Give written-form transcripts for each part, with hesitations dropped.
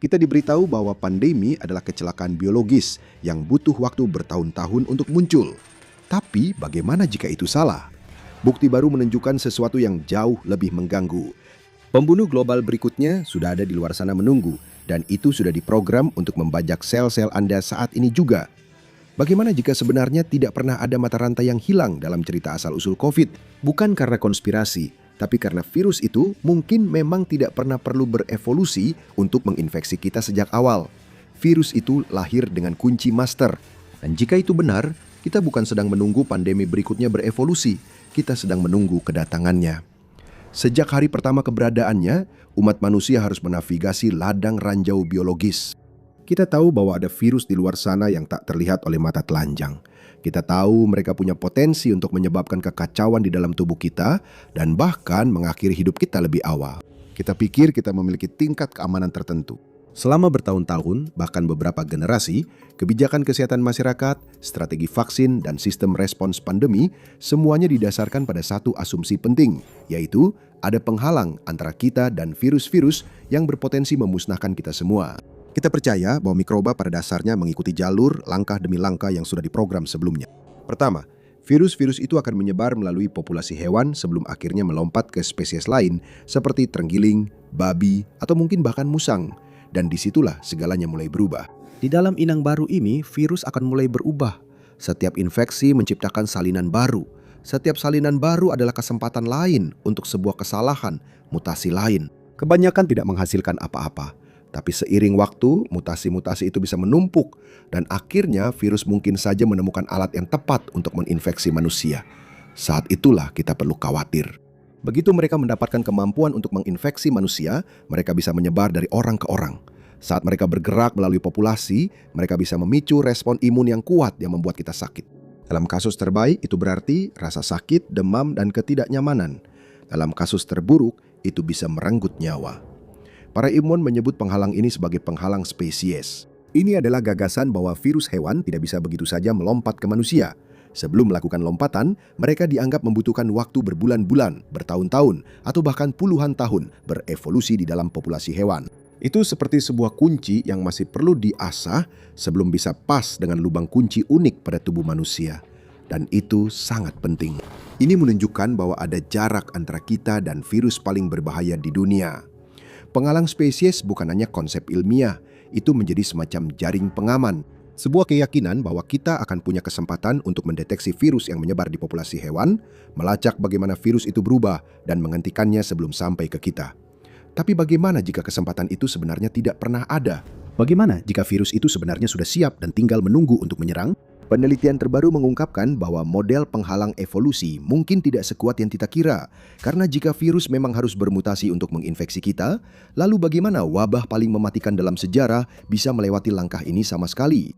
Kita diberitahu bahwa pandemi adalah kecelakaan biologis yang butuh waktu bertahun-tahun untuk muncul. Tapi bagaimana jika itu salah? Bukti baru menunjukkan sesuatu yang jauh lebih mengganggu. Pembunuh global berikutnya sudah ada di luar sana menunggu, dan itu sudah diprogram untuk membajak sel-sel Anda saat ini juga. Bagaimana jika sebenarnya tidak pernah ada mata rantai yang hilang dalam cerita asal-usul COVID? Bukan karena konspirasi, tapi karena virus itu mungkin memang tidak pernah perlu berevolusi untuk menginfeksi kita sejak awal. Virus itu lahir dengan kunci master. Dan jika itu benar, kita bukan sedang menunggu pandemi berikutnya berevolusi, kita sedang menunggu kedatangannya. Sejak hari pertama keberadaannya, umat manusia harus menavigasi ladang ranjau biologis. Kita tahu bahwa ada virus di luar sana yang tak terlihat oleh mata telanjang. Kita tahu mereka punya potensi untuk menyebabkan kekacauan di dalam tubuh kita dan bahkan mengakhiri hidup kita lebih awal. Kita pikir kita memiliki tingkat keamanan tertentu. Selama bertahun-tahun, bahkan beberapa generasi, kebijakan kesehatan masyarakat, strategi vaksin, dan sistem respons pandemi semuanya didasarkan pada satu asumsi penting, yaitu ada penghalang antara kita dan virus-virus yang berpotensi memusnahkan kita semua. Kita percaya bahwa mikroba pada dasarnya mengikuti jalur langkah demi langkah yang sudah diprogram sebelumnya. Pertama, virus-virus itu akan menyebar melalui populasi hewan sebelum akhirnya melompat ke spesies lain seperti terenggiling, babi, atau mungkin bahkan musang. Dan disitulah segalanya mulai berubah. Di dalam inang baru ini, virus akan mulai berubah. Setiap infeksi menciptakan salinan baru. Setiap salinan baru adalah kesempatan lain untuk sebuah kesalahan, mutasi lain. Kebanyakan tidak menghasilkan apa-apa. Tapi seiring waktu, mutasi-mutasi itu bisa menumpuk dan akhirnya virus mungkin saja menemukan alat yang tepat untuk menginfeksi manusia. Saat itulah kita perlu khawatir. Begitu mereka mendapatkan kemampuan untuk menginfeksi manusia, mereka bisa menyebar dari orang ke orang. Saat mereka bergerak melalui populasi, mereka bisa memicu respon imun yang kuat yang membuat kita sakit. Dalam kasus terbaik, itu berarti rasa sakit, demam, dan ketidaknyamanan. Dalam kasus terburuk, itu bisa merenggut nyawa. Para ilmuwan menyebut penghalang ini sebagai penghalang spesies. Ini adalah gagasan bahwa virus hewan tidak bisa begitu saja melompat ke manusia. Sebelum melakukan lompatan, mereka dianggap membutuhkan waktu berbulan-bulan, bertahun-tahun, atau bahkan puluhan tahun berevolusi di dalam populasi hewan. Itu seperti sebuah kunci yang masih perlu diasah sebelum bisa pas dengan lubang kunci unik pada tubuh manusia. Dan itu sangat penting. Ini menunjukkan bahwa ada jarak antara kita dan virus paling berbahaya di dunia. Penghalang spesies bukan hanya konsep ilmiah, itu menjadi semacam jaring pengaman. Sebuah keyakinan bahwa kita akan punya kesempatan untuk mendeteksi virus yang menyebar di populasi hewan, melacak bagaimana virus itu berubah, dan menghentikannya sebelum sampai ke kita. Tapi bagaimana jika kesempatan itu sebenarnya tidak pernah ada? Bagaimana jika virus itu sebenarnya sudah siap dan tinggal menunggu untuk menyerang? Penelitian terbaru mengungkapkan bahwa model penghalang evolusi mungkin tidak sekuat yang kita kira. Karena jika virus memang harus bermutasi untuk menginfeksi kita, lalu bagaimana wabah paling mematikan dalam sejarah bisa melewati langkah ini sama sekali?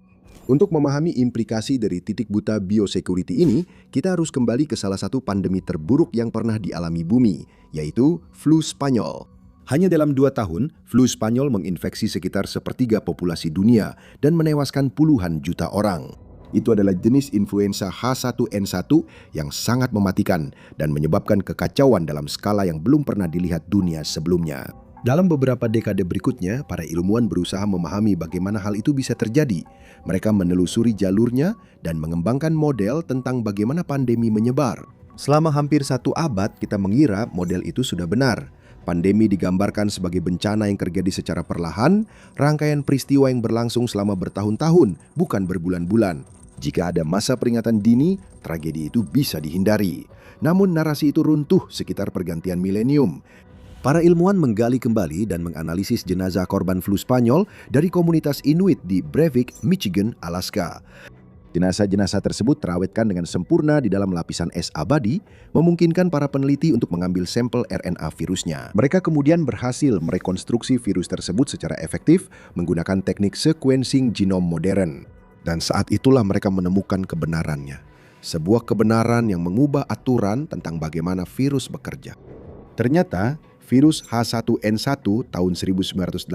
Untuk memahami implikasi dari titik buta biosecurity ini, kita harus kembali ke salah satu pandemi terburuk yang pernah dialami bumi, yaitu flu Spanyol. Hanya dalam 2 tahun, flu Spanyol menginfeksi sekitar sepertiga populasi dunia dan menewaskan puluhan juta orang. Itu adalah jenis influenza H1N1 yang sangat mematikan dan menyebabkan kekacauan dalam skala yang belum pernah dilihat dunia sebelumnya. Dalam beberapa dekade berikutnya, para ilmuwan berusaha memahami bagaimana hal itu bisa terjadi. Mereka menelusuri jalurnya dan mengembangkan model tentang bagaimana pandemi menyebar. Selama hampir 1 abad, kita mengira model itu sudah benar. Pandemi digambarkan sebagai bencana yang terjadi secara perlahan, rangkaian peristiwa yang berlangsung selama bertahun-tahun, bukan berbulan-bulan. Jika ada masa peringatan dini, tragedi itu bisa dihindari. Namun narasi itu runtuh sekitar pergantian milenium. Para ilmuwan menggali kembali dan menganalisis jenazah korban flu Spanyol dari komunitas Inuit di Brevik, Michigan, Alaska. Jenazah-jenazah tersebut terawetkan dengan sempurna di dalam lapisan es abadi, memungkinkan para peneliti untuk mengambil sampel RNA virusnya. Mereka kemudian berhasil merekonstruksi virus tersebut secara efektif menggunakan teknik sequencing genom modern. Dan saat itulah mereka menemukan kebenarannya. Sebuah kebenaran yang mengubah aturan tentang bagaimana virus bekerja. Ternyata, virus H1N1 tahun 1918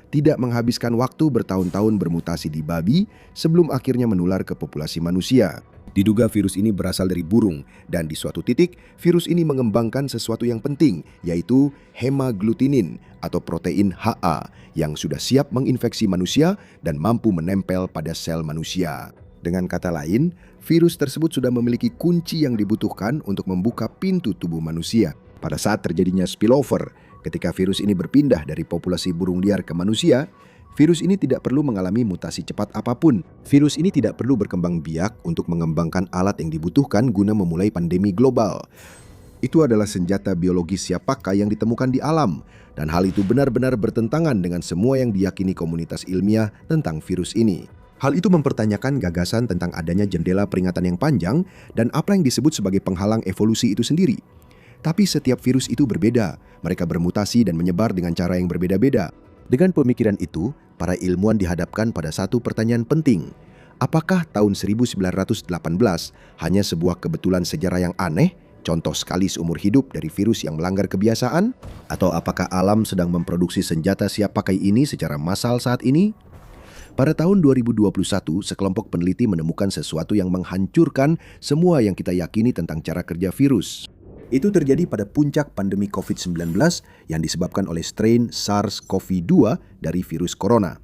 tidak menghabiskan waktu bertahun-tahun bermutasi di babi sebelum akhirnya menular ke populasi manusia. Diduga virus ini berasal dari burung, dan di suatu titik, virus ini mengembangkan sesuatu yang penting, yaitu hemaglutinin atau protein HA yang sudah siap menginfeksi manusia dan mampu menempel pada sel manusia. Dengan kata lain, virus tersebut sudah memiliki kunci yang dibutuhkan untuk membuka pintu tubuh manusia. Pada saat terjadinya spillover, ketika virus ini berpindah dari populasi burung liar ke manusia, virus ini tidak perlu mengalami mutasi cepat apapun. Virus ini tidak perlu berkembang biak untuk mengembangkan alat yang dibutuhkan guna memulai pandemi global. Itu adalah senjata biologis siap pakai yang ditemukan di alam, dan hal itu benar-benar bertentangan dengan semua yang diyakini komunitas ilmiah tentang virus ini. Hal itu mempertanyakan gagasan tentang adanya jendela peringatan yang panjang dan apa yang disebut sebagai penghalang evolusi itu sendiri. Tapi setiap virus itu berbeda, mereka bermutasi dan menyebar dengan cara yang berbeda-beda. Dengan pemikiran itu, para ilmuwan dihadapkan pada satu pertanyaan penting. Apakah tahun 1918 hanya sebuah kebetulan sejarah yang aneh, contoh sekali seumur hidup dari virus yang melanggar kebiasaan? Atau apakah alam sedang memproduksi senjata siap pakai ini secara massal saat ini? Pada tahun 2021, sekelompok peneliti menemukan sesuatu yang menghancurkan semua yang kita yakini tentang cara kerja virus. Itu terjadi pada puncak pandemi COVID-19 yang disebabkan oleh strain SARS-CoV-2 dari virus corona.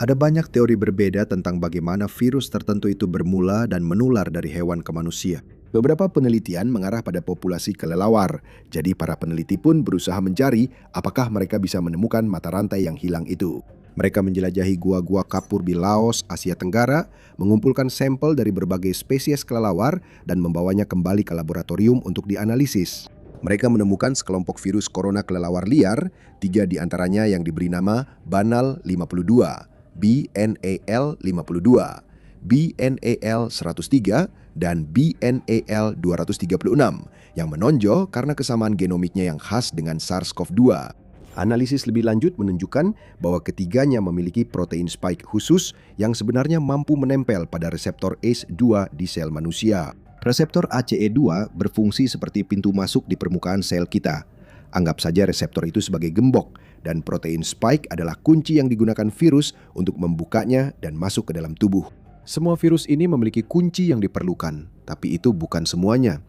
Ada banyak teori berbeda tentang bagaimana virus tertentu itu bermula dan menular dari hewan ke manusia. Beberapa penelitian mengarah pada populasi kelelawar, jadi para peneliti pun berusaha mencari apakah mereka bisa menemukan mata rantai yang hilang itu. Mereka menjelajahi gua-gua kapur di Laos, Asia Tenggara, mengumpulkan sampel dari berbagai spesies kelelawar dan membawanya kembali ke laboratorium untuk dianalisis. Mereka menemukan sekelompok virus corona kelelawar liar, 3 di antaranya yang diberi nama Banal 52, BNAL 52, BNAL 103, dan BNAL 236, yang menonjol karena kesamaan genomiknya yang khas dengan SARS-CoV-2. Analisis lebih lanjut menunjukkan bahwa ketiganya memiliki protein spike khusus yang sebenarnya mampu menempel pada reseptor ACE2 di sel manusia. Reseptor ACE2 berfungsi seperti pintu masuk di permukaan sel kita. Anggap saja reseptor itu sebagai gembok, dan protein spike adalah kunci yang digunakan virus untuk membukanya dan masuk ke dalam tubuh. Semua virus ini memiliki kunci yang diperlukan, tapi itu bukan semuanya.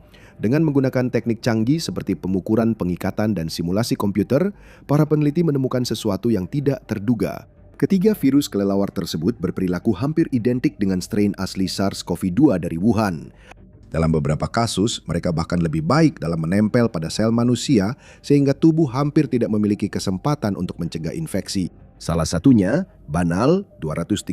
Dengan menggunakan teknik canggih seperti pemukuran pengikatan dan simulasi komputer, para peneliti menemukan sesuatu yang tidak terduga. Ketiga virus kelelawar tersebut berperilaku hampir identik dengan strain asli SARS-CoV-2 dari Wuhan. Dalam beberapa kasus, mereka bahkan lebih baik dalam menempel pada sel manusia sehingga tubuh hampir tidak memiliki kesempatan untuk mencegah infeksi. Salah satunya, Banal 236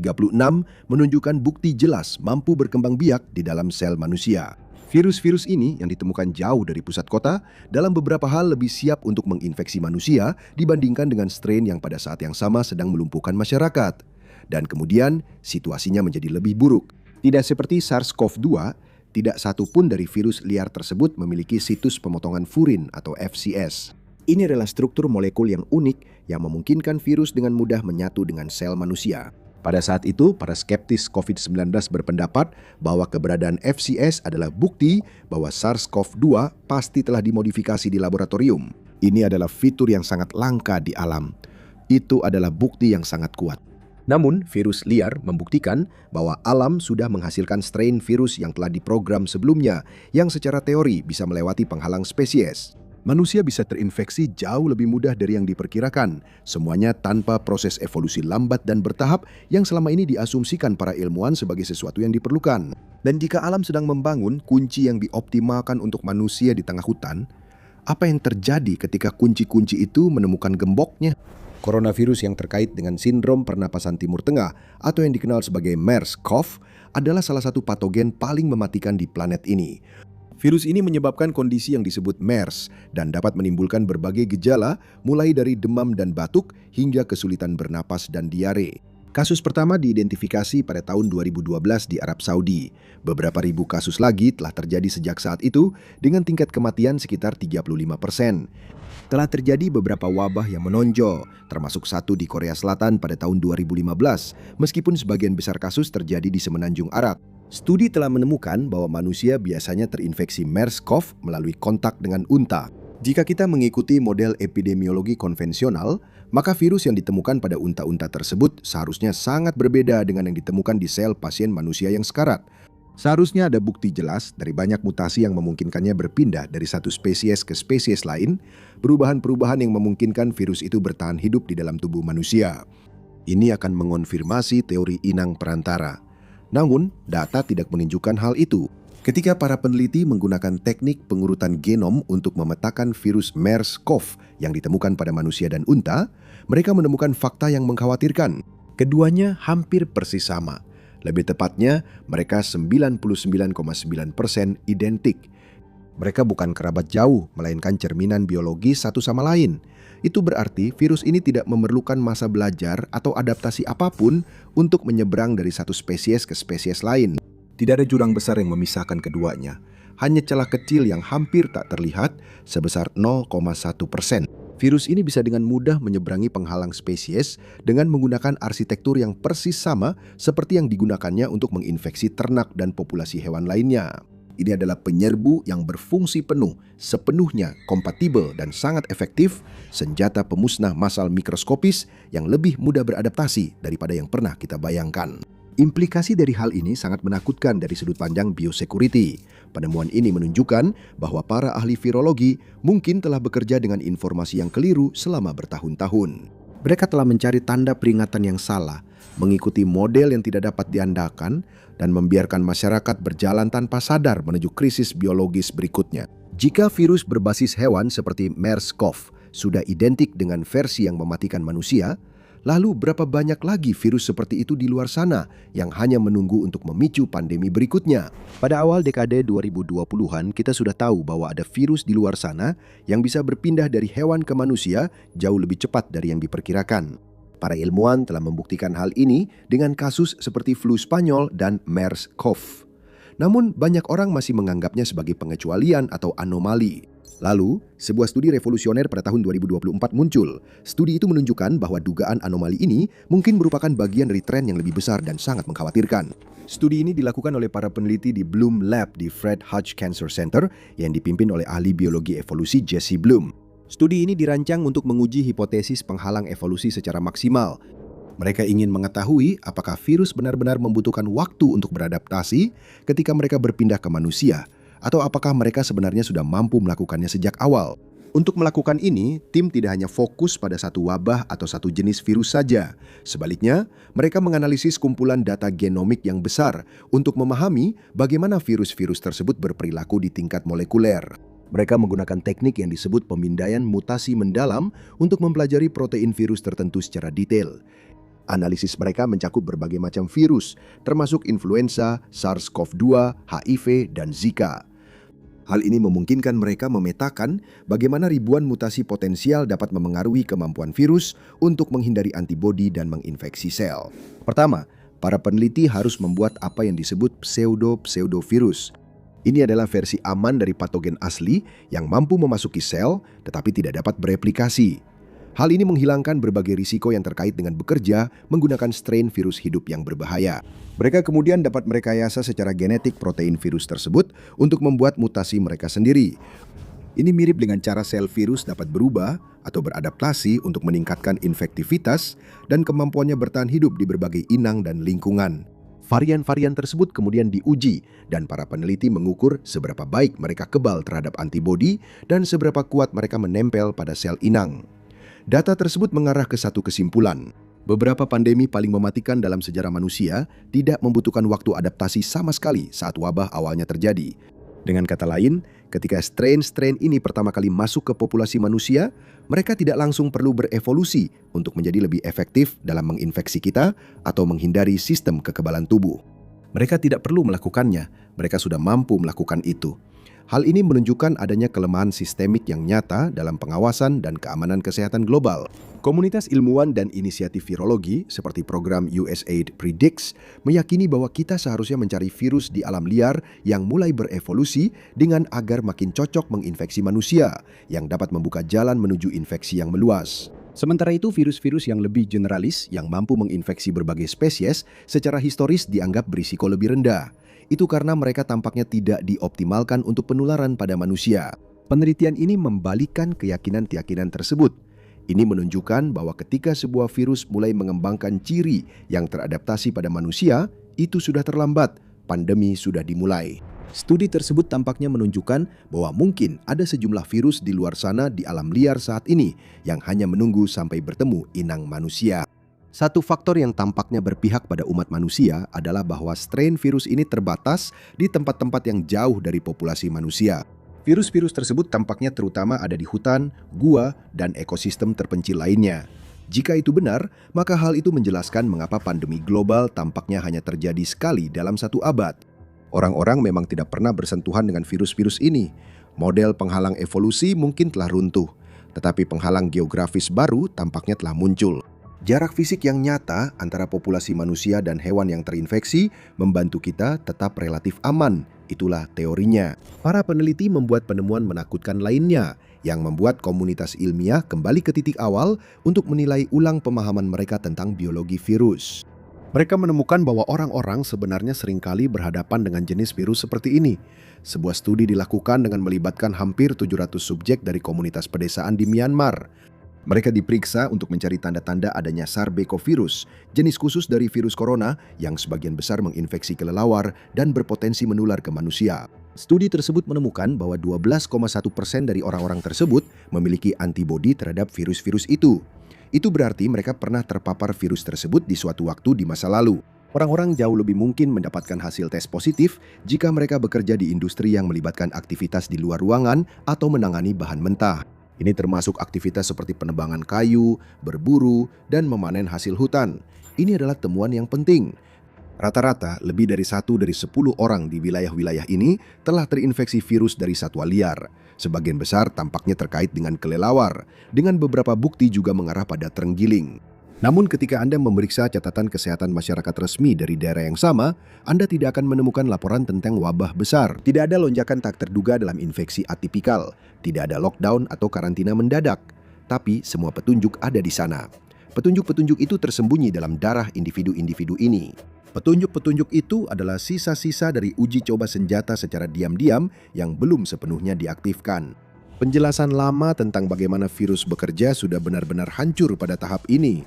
menunjukkan bukti jelas mampu berkembang biak di dalam sel manusia. Virus-virus ini yang ditemukan jauh dari pusat kota dalam beberapa hal lebih siap untuk menginfeksi manusia dibandingkan dengan strain yang pada saat yang sama sedang melumpuhkan masyarakat. Dan kemudian situasinya menjadi lebih buruk. Tidak seperti SARS-CoV-2, tidak satu pun dari virus liar tersebut memiliki situs pemotongan furin atau FCS. Ini adalah struktur molekul yang unik yang memungkinkan virus dengan mudah menyatu dengan sel manusia. Pada saat itu, para skeptis COVID-19 berpendapat bahwa keberadaan FCS adalah bukti bahwa SARS-CoV-2 pasti telah dimodifikasi di laboratorium. Ini adalah fitur yang sangat langka di alam. Itu adalah bukti yang sangat kuat. Namun, virus liar membuktikan bahwa alam sudah menghasilkan strain virus yang telah diprogram sebelumnya, yang secara teori bisa melewati penghalang spesies. Manusia bisa terinfeksi jauh lebih mudah dari yang diperkirakan, semuanya tanpa proses evolusi lambat dan bertahap yang selama ini diasumsikan para ilmuwan sebagai sesuatu yang diperlukan. Dan jika alam sedang membangun kunci yang dioptimalkan untuk manusia di tengah hutan, apa yang terjadi ketika kunci-kunci itu menemukan gemboknya? Coronavirus yang terkait dengan sindrom pernapasan Timur Tengah atau yang dikenal sebagai MERS-CoV adalah salah satu patogen paling mematikan di planet ini. Virus ini menyebabkan kondisi yang disebut MERS dan dapat menimbulkan berbagai gejala mulai dari demam dan batuk hingga kesulitan bernapas dan diare. Kasus pertama diidentifikasi pada tahun 2012 di Arab Saudi. Beberapa ribu kasus lagi telah terjadi sejak saat itu dengan tingkat kematian sekitar 35%. Telah terjadi beberapa wabah yang menonjol, termasuk satu di Korea Selatan pada tahun 2015, meskipun sebagian besar kasus terjadi di Semenanjung Arab. Studi telah menemukan bahwa manusia biasanya terinfeksi MERS-CoV melalui kontak dengan unta. Jika kita mengikuti model epidemiologi konvensional, maka virus yang ditemukan pada unta-unta tersebut seharusnya sangat berbeda dengan yang ditemukan di sel pasien manusia yang sekarat. Seharusnya ada bukti jelas dari banyak mutasi yang memungkinkannya berpindah dari satu spesies ke spesies lain, perubahan-perubahan yang memungkinkan virus itu bertahan hidup di dalam tubuh manusia. Ini akan mengonfirmasi teori inang perantara. Namun, data tidak menunjukkan hal itu. Ketika para peneliti menggunakan teknik pengurutan genom untuk memetakan virus MERS-CoV yang ditemukan pada manusia dan unta, mereka menemukan fakta yang mengkhawatirkan. Keduanya hampir persis sama. Lebih tepatnya, mereka 99,9% identik. Mereka bukan kerabat jauh, melainkan cerminan biologis satu sama lain. Itu berarti virus ini tidak memerlukan masa belajar atau adaptasi apapun untuk menyeberang dari satu spesies ke spesies lain. Tidak ada jurang besar yang memisahkan keduanya. Hanya celah kecil yang hampir tak terlihat sebesar 0,1%. Virus ini bisa dengan mudah menyeberangi penghalang spesies dengan menggunakan arsitektur yang persis sama seperti yang digunakannya untuk menginfeksi ternak dan populasi hewan lainnya. Ini adalah penyerbu yang berfungsi penuh, sepenuhnya kompatibel dan sangat efektif, senjata pemusnah massal mikroskopis yang lebih mudah beradaptasi daripada yang pernah kita bayangkan. Implikasi dari hal ini sangat menakutkan dari sudut pandang biosecurity. Penemuan ini menunjukkan bahwa para ahli virologi mungkin telah bekerja dengan informasi yang keliru selama bertahun-tahun. Mereka telah mencari tanda peringatan yang salah, mengikuti model yang tidak dapat diandalkan, dan membiarkan masyarakat berjalan tanpa sadar menuju krisis biologis berikutnya. Jika virus berbasis hewan seperti MERS-CoV sudah identik dengan versi yang mematikan manusia, lalu berapa banyak lagi virus seperti itu di luar sana yang hanya menunggu untuk memicu pandemi berikutnya? Pada awal dekade 2020-an, kita sudah tahu bahwa ada virus di luar sana yang bisa berpindah dari hewan ke manusia jauh lebih cepat dari yang diperkirakan. Para ilmuwan telah membuktikan hal ini dengan kasus seperti flu Spanyol dan MERS-CoV. Namun, banyak orang masih menganggapnya sebagai pengecualian atau anomali. Lalu, sebuah studi revolusioner pada tahun 2024 muncul. Studi itu menunjukkan bahwa dugaan anomali ini mungkin merupakan bagian dari tren yang lebih besar dan sangat mengkhawatirkan. Studi ini dilakukan oleh para peneliti di Bloom Lab di Fred Hutch Cancer Center yang dipimpin oleh ahli biologi evolusi Jesse Bloom. Studi ini dirancang untuk menguji hipotesis penghalang evolusi secara maksimal. Mereka ingin mengetahui apakah virus benar-benar membutuhkan waktu untuk beradaptasi ketika mereka berpindah ke manusia, atau apakah mereka sebenarnya sudah mampu melakukannya sejak awal. Untuk melakukan ini, tim tidak hanya fokus pada satu wabah atau satu jenis virus saja. Sebaliknya, mereka menganalisis kumpulan data genomik yang besar untuk memahami bagaimana virus-virus tersebut berperilaku di tingkat molekuler. Mereka menggunakan teknik yang disebut pemindaian mutasi mendalam untuk mempelajari protein virus tertentu secara detail. Analisis mereka mencakup berbagai macam virus, termasuk influenza, SARS-CoV-2, HIV, dan Zika. Hal ini memungkinkan mereka memetakan bagaimana ribuan mutasi potensial dapat memengaruhi kemampuan virus untuk menghindari antibodi dan menginfeksi sel. Pertama, para peneliti harus membuat apa yang disebut pseudovirus. Ini adalah versi aman dari patogen asli yang mampu memasuki sel tetapi tidak dapat bereplikasi. Hal ini menghilangkan berbagai risiko yang terkait dengan bekerja menggunakan strain virus hidup yang berbahaya. Mereka kemudian dapat merekayasa secara genetik protein virus tersebut untuk membuat mutasi mereka sendiri. Ini mirip dengan cara sel virus dapat berubah atau beradaptasi untuk meningkatkan infektivitas dan kemampuannya bertahan hidup di berbagai inang dan lingkungan. Varian-varian tersebut kemudian diuji dan para peneliti mengukur seberapa baik mereka kebal terhadap antibodi dan seberapa kuat mereka menempel pada sel inang. Data tersebut mengarah ke satu kesimpulan. Beberapa pandemi paling mematikan dalam sejarah manusia tidak membutuhkan waktu adaptasi sama sekali saat wabah awalnya terjadi. Dengan kata lain, ketika strain-strain ini pertama kali masuk ke populasi manusia, mereka tidak langsung perlu berevolusi untuk menjadi lebih efektif dalam menginfeksi kita atau menghindari sistem kekebalan tubuh. Mereka tidak perlu melakukannya, mereka sudah mampu melakukan itu. Hal ini menunjukkan adanya kelemahan sistemik yang nyata dalam pengawasan dan keamanan kesehatan global. Komunitas ilmuwan dan inisiatif virologi seperti program USAID Predicts meyakini bahwa kita seharusnya mencari virus di alam liar yang mulai berevolusi dengan agar makin cocok menginfeksi manusia, yang dapat membuka jalan menuju infeksi yang meluas. Sementara itu, virus-virus yang lebih generalis yang mampu menginfeksi berbagai spesies secara historis dianggap berisiko lebih rendah. Itu karena mereka tampaknya tidak dioptimalkan untuk penularan pada manusia. Penelitian ini membalikkan keyakinan-keyakinan tersebut. Ini menunjukkan bahwa ketika sebuah virus mulai mengembangkan ciri yang teradaptasi pada manusia, itu sudah terlambat. pandemi sudah dimulai. Studi tersebut tampaknya menunjukkan bahwa mungkin ada sejumlah virus di luar sana di alam liar saat ini yang hanya menunggu sampai bertemu inang manusia. Satu faktor yang tampaknya berpihak pada umat manusia adalah bahwa strain virus ini terbatas di tempat-tempat yang jauh dari populasi manusia. Virus-virus tersebut tampaknya terutama ada di hutan, gua, dan ekosistem terpencil lainnya. Jika itu benar, maka hal itu menjelaskan mengapa pandemi global tampaknya hanya terjadi sekali dalam satu abad. Orang-orang memang tidak pernah bersentuhan dengan virus-virus ini. Model penghalang evolusi mungkin telah runtuh, tetapi penghalang geografis baru tampaknya telah muncul. Jarak fisik yang nyata antara populasi manusia dan hewan yang terinfeksi membantu kita tetap relatif aman. Itulah teorinya. Para peneliti membuat penemuan menakutkan lainnya, yang membuat komunitas ilmiah kembali ke titik awal untuk menilai ulang pemahaman mereka tentang biologi virus. Mereka menemukan bahwa orang-orang sebenarnya seringkali berhadapan dengan jenis virus seperti ini. Sebuah studi dilakukan dengan melibatkan hampir 700 subjek dari komunitas pedesaan di Myanmar. Mereka diperiksa untuk mencari tanda-tanda adanya sarbecovirus, jenis khusus dari virus corona yang sebagian besar menginfeksi kelelawar dan berpotensi menular ke manusia. Studi tersebut menemukan bahwa 12,1% dari orang-orang tersebut memiliki antibodi terhadap virus-virus itu. Itu berarti mereka pernah terpapar virus tersebut di suatu waktu di masa lalu. Orang-orang jauh lebih mungkin mendapatkan hasil tes positif jika mereka bekerja di industri yang melibatkan aktivitas di luar ruangan atau menangani bahan mentah. Ini termasuk aktivitas seperti penebangan kayu, berburu, dan memanen hasil hutan. Ini adalah temuan yang penting. Rata-rata lebih dari 1 dari 10 orang di wilayah-wilayah ini telah terinfeksi virus dari satwa liar. Sebagian besar tampaknya terkait dengan kelelawar, dengan beberapa bukti juga mengarah pada terenggiling. Namun ketika Anda memeriksa catatan kesehatan masyarakat resmi dari daerah yang sama, Anda tidak akan menemukan laporan tentang wabah besar. Tidak ada lonjakan tak terduga dalam infeksi atipikal, tidak ada lockdown atau karantina mendadak. Tapi semua petunjuk ada di sana. Petunjuk-petunjuk itu tersembunyi dalam darah individu-individu ini. Petunjuk-petunjuk itu adalah sisa-sisa dari uji coba senjata secara diam-diam yang belum sepenuhnya diaktifkan. Penjelasan lama tentang bagaimana virus bekerja sudah benar-benar hancur pada tahap ini.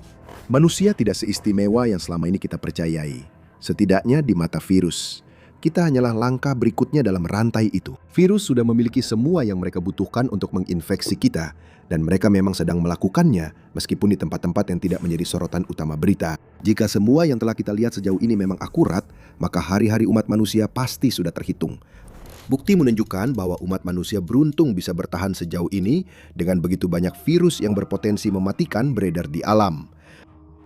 Manusia tidak seistimewa yang selama ini kita percayai. Setidaknya di mata virus. Kita hanyalah langkah berikutnya dalam rantai itu. Virus sudah memiliki semua yang mereka butuhkan untuk menginfeksi kita. Dan mereka memang sedang melakukannya, meskipun di tempat-tempat yang tidak menjadi sorotan utama berita. Jika semua yang telah kita lihat sejauh ini memang akurat, maka hari-hari umat manusia pasti sudah terhitung. Bukti menunjukkan bahwa umat manusia beruntung bisa bertahan sejauh ini dengan begitu banyak virus yang berpotensi mematikan beredar di alam.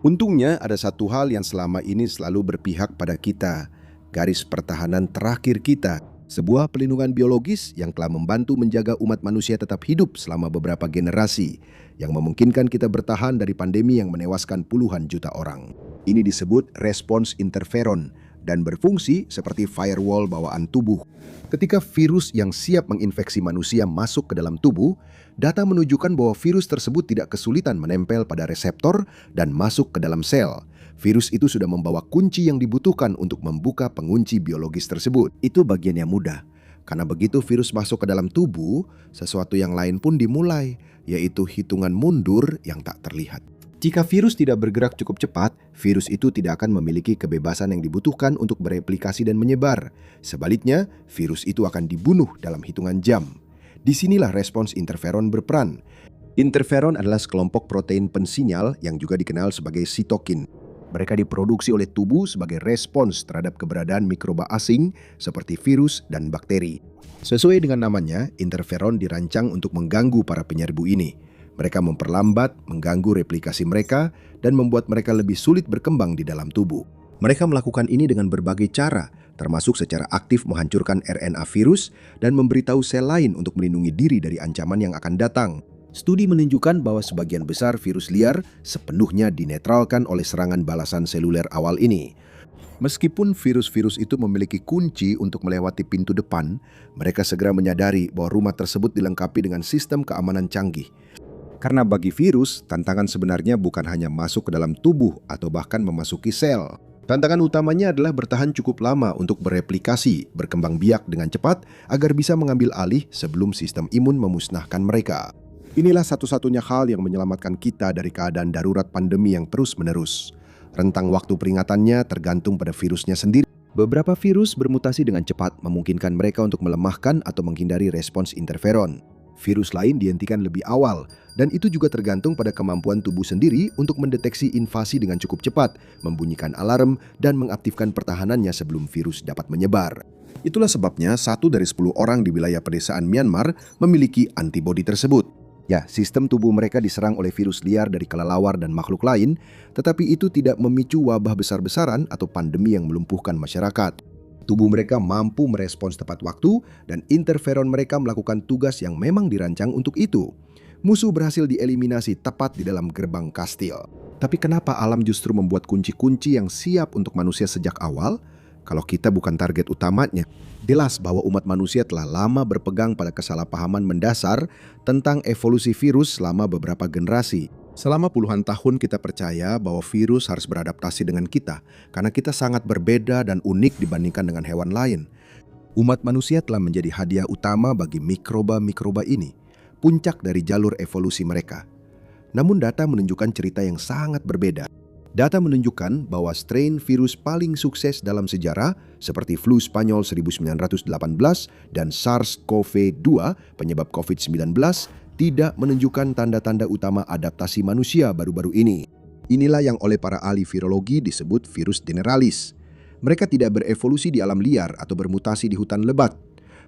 Untungnya ada satu hal yang selama ini selalu berpihak pada kita, garis pertahanan terakhir kita. Sebuah pelindungan biologis yang telah membantu menjaga umat manusia tetap hidup selama beberapa generasi, yang memungkinkan kita bertahan dari pandemi yang menewaskan puluhan juta orang. Ini disebut respons interferon dan berfungsi seperti firewall bawaan tubuh. Ketika virus yang siap menginfeksi manusia masuk ke dalam tubuh, data menunjukkan bahwa virus tersebut tidak kesulitan menempel pada reseptor dan masuk ke dalam sel. Virus itu sudah membawa kunci yang dibutuhkan untuk membuka pengunci biologis tersebut. Itu bagian yang mudah. Karena begitu virus masuk ke dalam tubuh, sesuatu yang lain pun dimulai, yaitu hitungan mundur yang tak terlihat. Jika virus tidak bergerak cukup cepat, virus itu tidak akan memiliki kebebasan yang dibutuhkan untuk bereplikasi dan menyebar. Sebaliknya, virus itu akan dibunuh dalam hitungan jam. Disinilah respons interferon berperan. Interferon adalah sekelompok protein pensinyal yang juga dikenal sebagai sitokin. Mereka diproduksi oleh tubuh sebagai respons terhadap keberadaan mikroba asing seperti virus dan bakteri. Sesuai dengan namanya, interferon dirancang untuk mengganggu para penyerbu ini. Mereka memperlambat, mengganggu replikasi mereka, dan membuat mereka lebih sulit berkembang di dalam tubuh. Mereka melakukan ini dengan berbagai cara, termasuk secara aktif menghancurkan RNA virus dan memberitahu sel lain untuk melindungi diri dari ancaman yang akan datang. Studi menunjukkan bahwa sebagian besar virus liar sepenuhnya dinetralkan oleh serangan balasan seluler awal ini. Meskipun virus-virus itu memiliki kunci untuk melewati pintu depan, mereka segera menyadari bahwa rumah tersebut dilengkapi dengan sistem keamanan canggih. Karena bagi virus, tantangan sebenarnya bukan hanya masuk ke dalam tubuh atau bahkan memasuki sel. Tantangan utamanya adalah bertahan cukup lama untuk bereplikasi, berkembang biak dengan cepat agar bisa mengambil alih sebelum sistem imun memusnahkan mereka. Inilah satu-satunya hal yang menyelamatkan kita dari keadaan darurat pandemi yang terus-menerus. Rentang waktu peringatannya tergantung pada virusnya sendiri. Beberapa virus bermutasi dengan cepat, memungkinkan mereka untuk melemahkan atau menghindari respons interferon. Virus lain dihentikan lebih awal, dan itu juga tergantung pada kemampuan tubuh sendiri untuk mendeteksi invasi dengan cukup cepat, membunyikan alarm, dan mengaktifkan pertahanannya sebelum virus dapat menyebar. Itulah sebabnya 1 dari 10 orang di wilayah pedesaan Myanmar memiliki antibodi tersebut. Ya, sistem tubuh mereka diserang oleh virus liar dari kelelawar dan makhluk lain, tetapi itu tidak memicu wabah besar-besaran atau pandemi yang melumpuhkan masyarakat. Tubuh mereka mampu merespons tepat waktu dan interferon mereka melakukan tugas yang memang dirancang untuk itu. Musuh berhasil dieliminasi tepat di dalam gerbang kastil. Tapi kenapa alam justru membuat kunci-kunci yang siap untuk manusia sejak awal? Kalau kita bukan target utamanya. Jelas bahwa umat manusia telah lama berpegang pada kesalahpahaman mendasar tentang evolusi virus selama beberapa generasi. Selama puluhan tahun kita percaya bahwa virus harus beradaptasi dengan kita karena kita sangat berbeda dan unik dibandingkan dengan hewan lain. Umat manusia telah menjadi hadiah utama bagi mikroba-mikroba ini, puncak dari jalur evolusi mereka. Namun data menunjukkan cerita yang sangat berbeda. Data menunjukkan bahwa strain virus paling sukses dalam sejarah seperti flu Spanyol 1918 dan SARS-CoV-2 penyebab COVID-19 tidak menunjukkan tanda-tanda utama adaptasi manusia baru-baru ini. Inilah yang oleh para ahli virologi disebut virus generalis. Mereka tidak berevolusi di alam liar atau bermutasi di hutan lebat.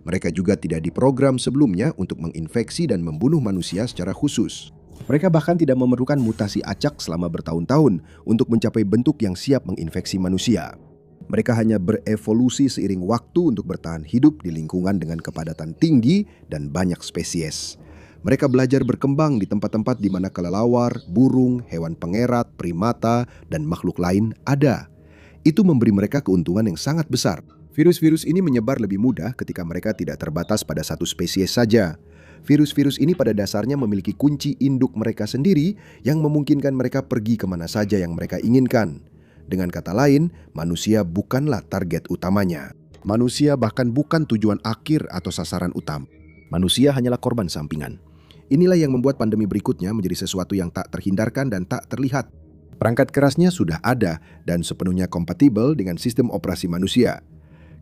Mereka juga tidak diprogram sebelumnya untuk menginfeksi dan membunuh manusia secara khusus. Mereka bahkan tidak memerlukan mutasi acak selama bertahun-tahun untuk mencapai bentuk yang siap menginfeksi manusia. Mereka hanya berevolusi seiring waktu untuk bertahan hidup di lingkungan dengan kepadatan tinggi dan banyak spesies. Mereka belajar berkembang di tempat-tempat di mana kelelawar, burung, hewan pengerat, primata, dan makhluk lain ada. Itu memberi mereka keuntungan yang sangat besar. Virus-virus ini menyebar lebih mudah ketika mereka tidak terbatas pada satu spesies saja. Virus-virus ini pada dasarnya memiliki kunci induk mereka sendiri yang memungkinkan mereka pergi kemana saja yang mereka inginkan. Dengan kata lain, manusia bukanlah target utamanya. Manusia bahkan bukan tujuan akhir atau sasaran utama. Manusia hanyalah korban sampingan. Inilah yang membuat pandemi berikutnya menjadi sesuatu yang tak terhindarkan dan tak terlihat. Perangkat kerasnya sudah ada dan sepenuhnya kompatibel dengan sistem operasi manusia.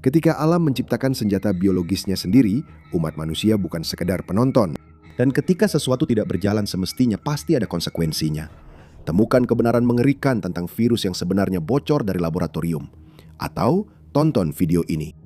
Ketika alam menciptakan senjata biologisnya sendiri, umat manusia bukan sekedar penonton. Dan ketika sesuatu tidak berjalan semestinya, pasti ada konsekuensinya. Temukan kebenaran mengerikan tentang virus yang sebenarnya bocor dari laboratorium. Atau tonton video ini.